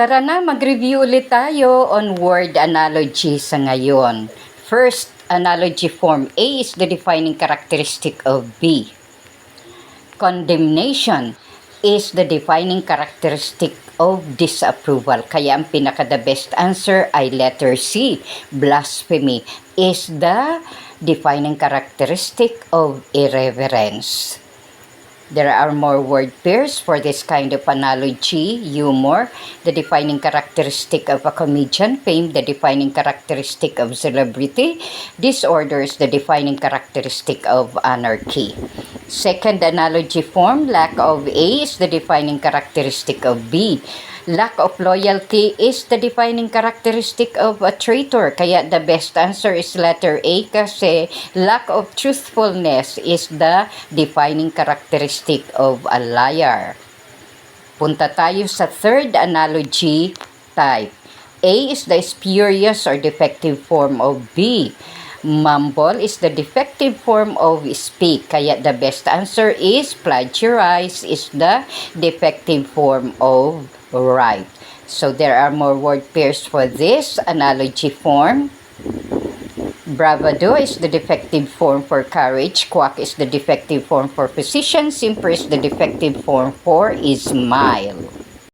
Tara na, mag-review ulit tayo on word analogy sa ngayon. First, analogy form. A is the defining characteristic of B. Condemnation is the defining characteristic of disapproval. Kaya ang pinaka-the best answer ay letter C. Blasphemy is the defining characteristic of irreverence. There are more word pairs for this kind of analogy. Humor, the defining characteristic of a comedian. Fame, the defining characteristic of celebrity. Disorder is the defining characteristic of anarchy. Second analogy form, lack of A is the defining characteristic of B. Lack of loyalty is the defining characteristic of a traitor. Kaya the best answer is letter A kasi lack of truthfulness is the defining characteristic of a liar. Punta tayo sa third analogy type. A is the spurious or defective form of B. Mumble is the defective form of speak. Kaya the best answer is plagiarize is the defective form of write. So there are more word pairs for this analogy form. Bravado is the defective form for courage. Quack is the defective form for physician. Simper is the defective form for smile.